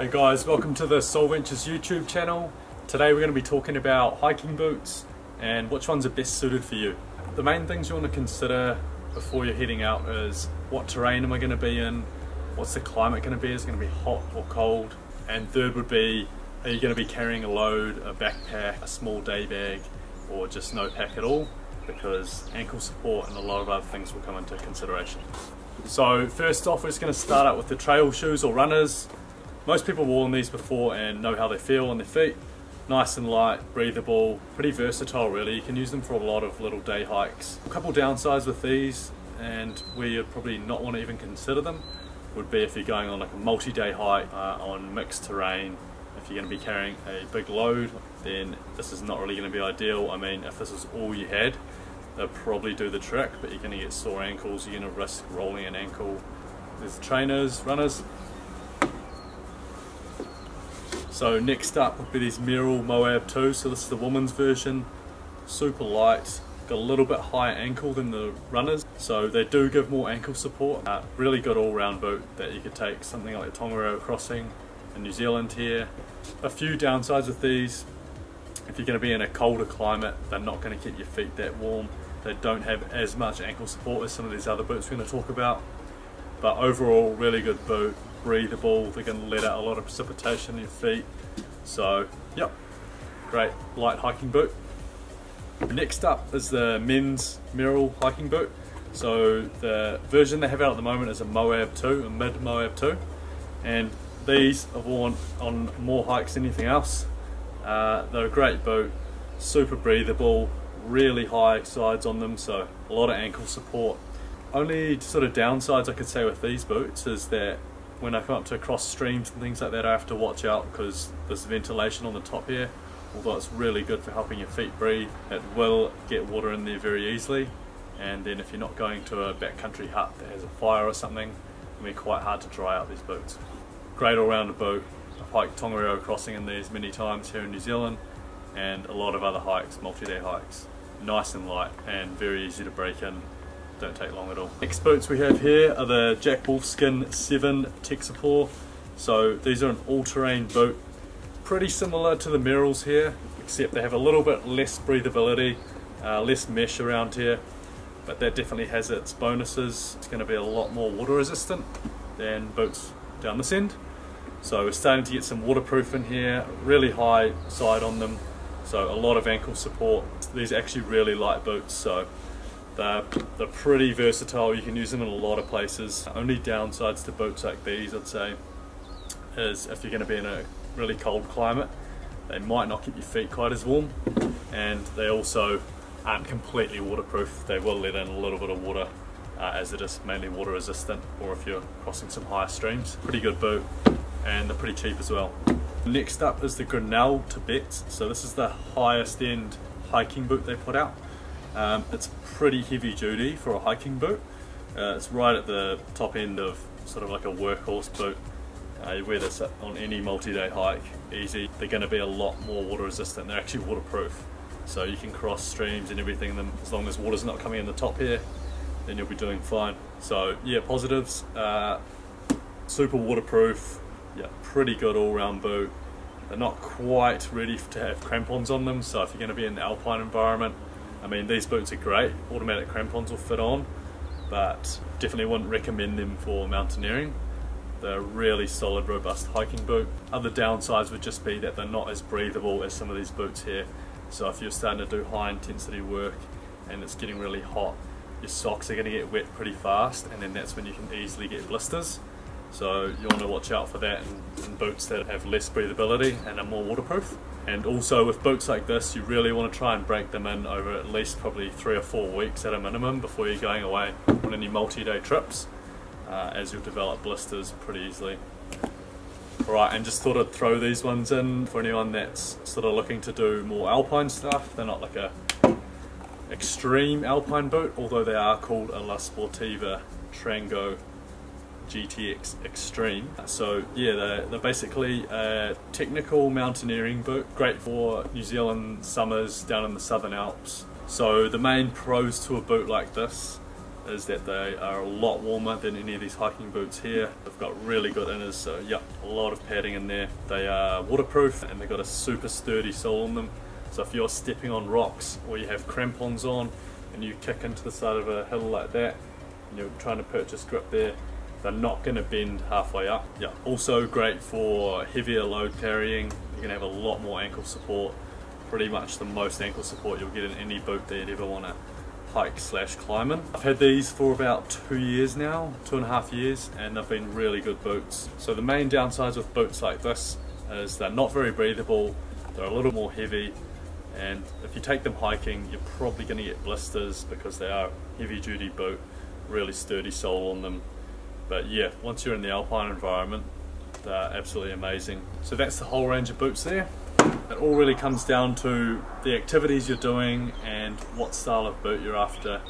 Hey guys, welcome to the Soul Ventures YouTube channel. Today we're going to be talking about hiking boots and which ones are best suited for you. The main things you want to consider before you're heading out is what terrain am I going to be in, what's the climate going to be, is it going to be hot or cold, and third would be, are you going to be carrying a load, a backpack, a small day bag, or just no pack at all, because ankle support and a lot of other things will come into consideration. So first off, we're just going to start out with the trail shoes or runners. Most people have worn these before and know how they feel on their feet. Nice and light, breathable, pretty versatile really. You can use them for a lot of little day hikes. A couple downsides with these, and where you'd probably not want to even consider them, would be if you're going on like a multi-day hike on mixed terrain. If you're going to be carrying a big load, then this is not really going to be ideal. I mean, if this is all you had, they'll probably do the trick, but you're going to get sore ankles, you're going to risk rolling an ankle. There's trainers, runners. So next up would be these Merrell Moab 2, so this is the woman's version, super light, got a little bit higher ankle than the runners, so they do give more ankle support. Really good all-round boot that you could take something like the Tongariro crossing in New Zealand here. A few downsides with these: if you're going to be in a colder climate, they're not going to keep your feet that warm. They don't have as much ankle support as some of these other boots we're going to talk about, but overall really good boot. Breathable, they're going to let out a lot of precipitation in your feet, so yep, great light hiking boot. Next up is the men's Merrell hiking boot. So the version they have out at the moment is a Moab 2, a mid Moab 2, and these are worn on more hikes than anything else. They're a great boot, super breathable, really high sides on them, so a lot of ankle support. Only sort of downsides I could say with these boots is that when I come up to cross streams and things like that, I have to watch out because there's ventilation on the top here. Although it's really good for helping your feet breathe, it will get water in there very easily. And then if you're not going to a backcountry hut that has a fire or something, it can be quite hard to dry out these boots. Great all-round boot. I've hiked Tongariro crossing in these many times here in New Zealand, and a lot of other hikes, multi-day hikes. Nice and light and very easy to break in. Don't take long at all. Next boots we have here are the Bullskin 7 Texapor. So these are an all-terrain boot, pretty similar to the Merrells here, except they have a little bit less breathability, less mesh around here, but that definitely has its bonuses. It's going to be a lot more water resistant than boots down this end. So we're starting to get some waterproof in here, really high side on them, so a lot of ankle support. These are actually really light boots, so they're pretty versatile. You can use them in a lot of places. Only downsides to boots like these, I'd say, is if you're going to be in a really cold climate, they might not keep your feet quite as warm, and they also aren't completely waterproof. They will let in a little bit of water, as it is mainly water resistant, or if you're crossing some higher streams. Pretty good boot, and they're pretty cheap as well. Next up is the Canal Tibet. So this is the highest end hiking boot they put out. It's pretty heavy duty for a hiking boot. It's right at the top end of sort of like a workhorse boot. You wear this on any multi-day hike, easy. They're going to be a lot more water resistant. They're actually waterproof, so you can cross streams and everything. Them as long as water's not coming in the top here, then you'll be doing fine. So yeah, positives: super waterproof. Yeah, pretty good all-round boot. They're not quite ready to have crampons on them, so if you're going to be in the Alpine environment, I mean, these boots are great. Automatic crampons will fit on, but definitely wouldn't recommend them for mountaineering. They're a really solid, robust hiking boot. Other downsides would just be that they're not as breathable as some of these boots here. So if you're starting to do high intensity work and it's getting really hot, your socks are going to get wet pretty fast, and then that's when you can easily get blisters. So you want to watch out for that in boots that have less breathability and are more waterproof. And also with boots like this, you really want to try and break them in over at least probably 3 or 4 weeks at a minimum before you're going away on any multi-day trips, as you'll develop blisters pretty easily. Alright, and just thought I'd throw these ones in for anyone that's sort of looking to do more alpine stuff. They're not like a extreme alpine boot, although they are called a La Sportiva Trango GTX Extreme. So yeah, they're basically a technical mountaineering boot, great for New Zealand summers down in the Southern Alps. So the main pros to a boot like this is that they are a lot warmer than any of these hiking boots here. They've got really good inners, so yeah, a lot of padding in there. They are waterproof and they've got a super sturdy sole on them. So if you're stepping on rocks or you have crampons on and you kick into the side of a hill like that and you're trying to purchase grip there, they're not going to bend halfway up. Yeah, also great for heavier load carrying. You're going to have a lot more ankle support, pretty much the most ankle support you'll get in any boot that you'd ever want to hike / climb in. I've had these for about 2 years now, 2.5 years, and they've been really good boots. So the main downsides with boots like this is they're not very breathable, they're a little more heavy, and if you take them hiking you're probably going to get blisters because they are heavy duty boot, really sturdy sole on them. But yeah, once you're in the alpine environment, they're absolutely amazing. So that's the whole range of boots there. It all really comes down to the activities you're doing and what style of boot you're after.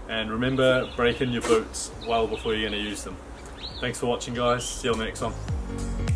And remember, break in your boots well before you're going to use them. Thanks for watching guys, see you on the next one.